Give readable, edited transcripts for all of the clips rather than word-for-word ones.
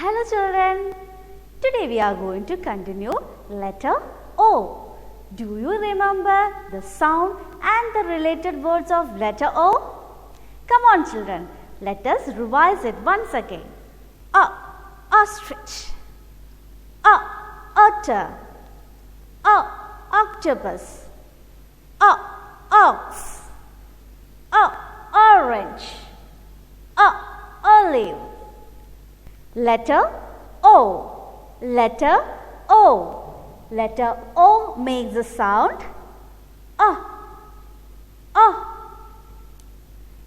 Hello children, today we are going to continue letter O. Do you remember the sound and the related words of letter O? Come on children, let us revise it once again. Ostrich, otter, octopus, ox, orange, olive. Letter O. Letter O. Letter O makes the sound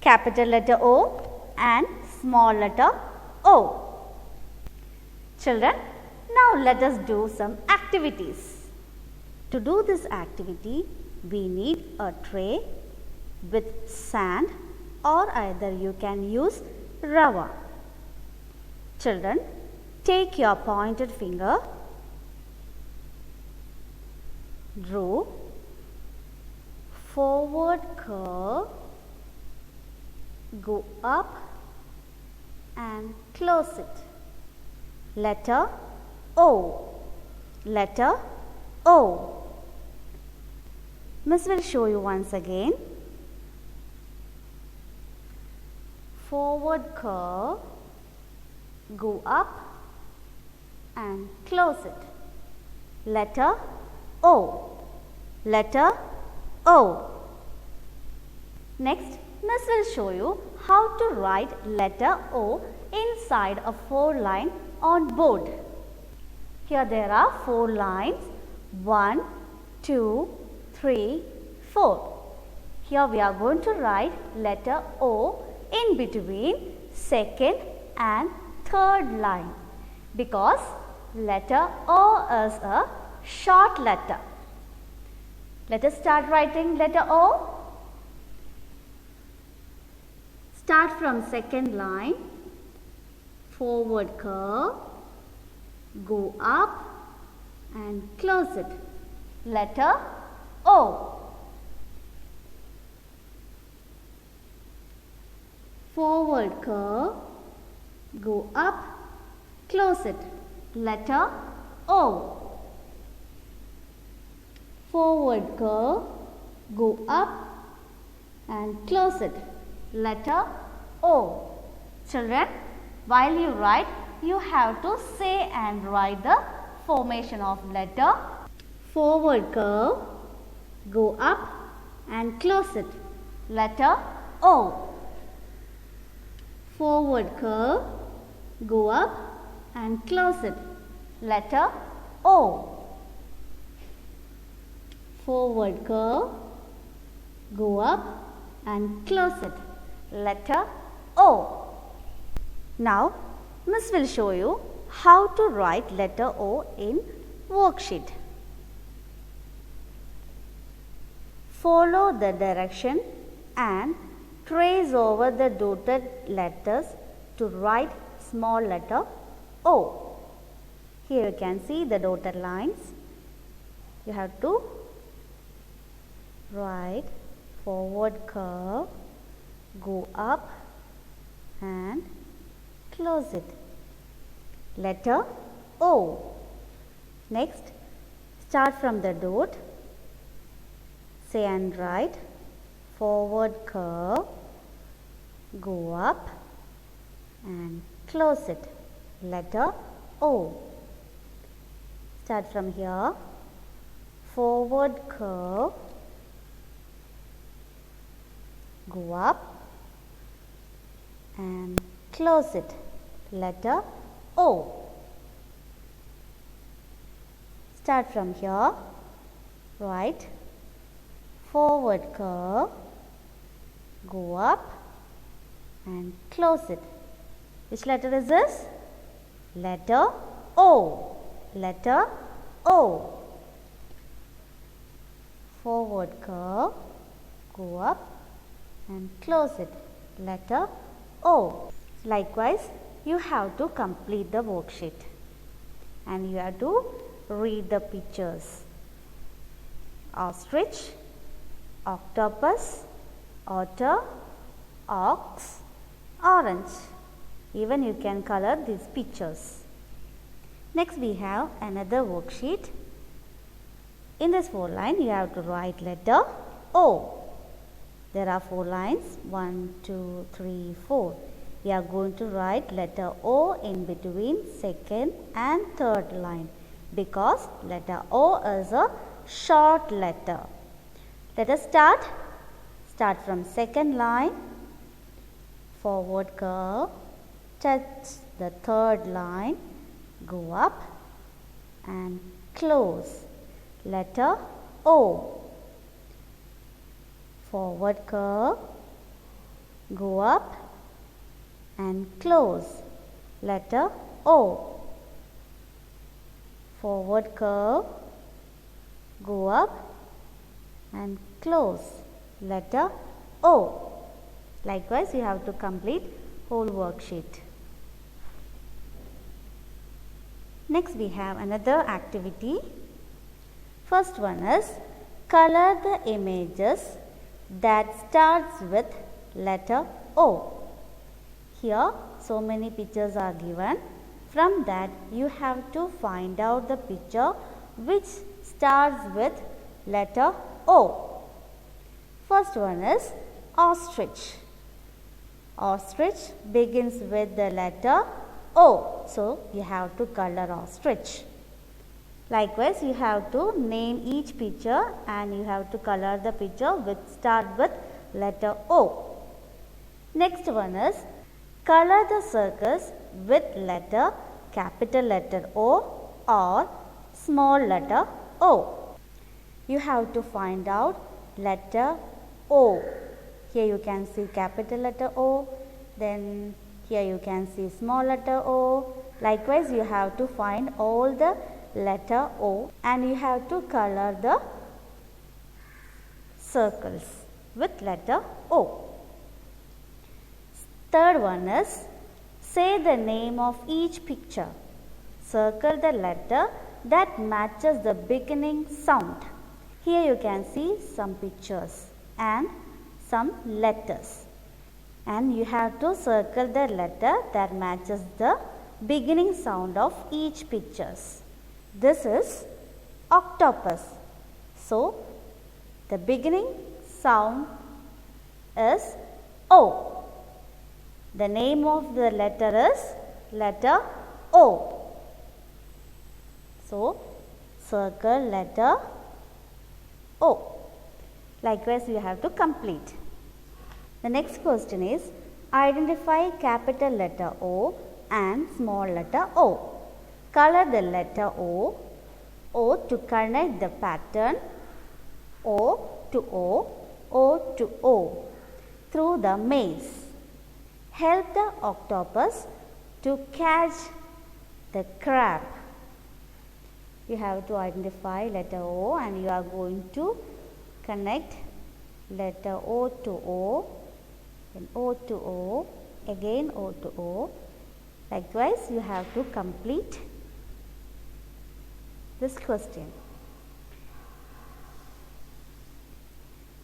capital letter O and small letter O. Children, now let us do some activities. To do this activity, we need a tray with sand or either you can use rava. Children, take your pointed finger, draw forward curve, go up and close it. Letter O. Letter O. Miss will show you once again. Forward curve, go up and close it. Letter O. Letter O. Next, Miss will show you how to write letter O inside a 4-line on board. Here there are 4 lines. 1, 2, 3, 4. Here we are going to write letter O in between second and third line because letter O is a short letter. Let us start writing letter O. Start from second line, forward curve, go up and close it. Letter O. Forward curve, go up, close it. Letter O. Forward curve, go up and close it. Letter O. Children, while you write, you have to say and write the formation of letter. Forward curve, go up and close it. Letter O. Forward curve, go up and close it. Letter O. Forward curve, go up and close it. Letter O. Now, Miss will show you how to write letter O in worksheet. Follow the direction and trace over the dotted letters to write small letter O. Here you can see the dotted lines. You have to write forward curve, go up and close it. Letter O. Next, start from the dot. Say and write forward curve, go up and close it. Letter O. Start from here. Forward curve, go up and close it. Letter O. Start from here. Write forward curve, go up and close it. Which letter is this? Letter O. Letter O. Forward curve, go up and close it. Letter O. Likewise, you have to complete the worksheet and you have to read the pictures. Ostrich, octopus, otter, ox, orange. Even you can color these pictures. Next we have another worksheet. In this 4 line you have to write letter O. There are 4 lines, 1, 2, 3, 4. We are going to write letter O in between second and third line because letter O is a short letter. Let us start. Start from second line, forward curve, touch the third line, go up and close. Letter O. Forward curve, go up and close. Letter O. Forward curve, go up and close. Letter O. Likewise, you have to complete whole worksheet. Next, we have another activity. First one is color the images that starts with letter O. Here, so many pictures are given. From that, you have to find out the picture which starts with letter O. First one is ostrich. Ostrich begins with the letter O. So, you have to color ostrich. Likewise, you have to name each picture and you have to color the picture which start with letter O. Next one is color the circles with capital letter O or small letter O. You have to find out letter O. Here you can see capital letter O, then here you can see small letter O. Likewise, you have to find all the letter O and you have to color the circles with letter O. Third one is say the name of each picture. Circle the letter that matches the beginning sound. Here you can see some pictures and some letters. And you have to circle the letter that matches the beginning sound of each pictures. This is octopus. So, the beginning sound is O. The name of the letter is letter O. So, circle letter O. Likewise, you have to complete. The next question is identify capital letter O and small letter O. Color the letter O to connect the pattern O to O, O to O through the maze. Help the octopus to catch the crab. You have to identify letter O and you are going to connect letter O to O, then O to O, again O to O. Likewise, you have to complete this question.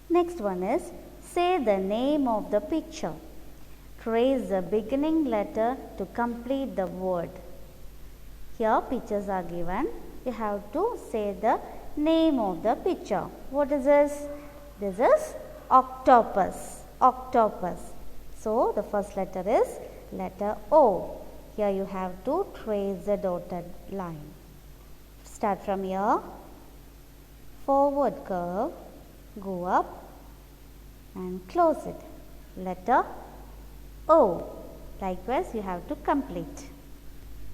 Next one is say the name of the picture. Trace the beginning letter to complete the word. Here pictures are given. You have to say the name of the picture. What is this? This is octopus. Octopus. So, the first letter is letter O. Here you have to trace the dotted line. Start from here. Forward curve. Go up and close it. Letter O. Likewise, you have to complete.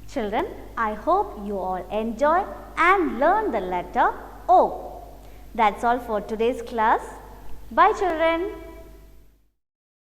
Children, I hope you all enjoy and learn the letter O. That's all for today's class. Bye children.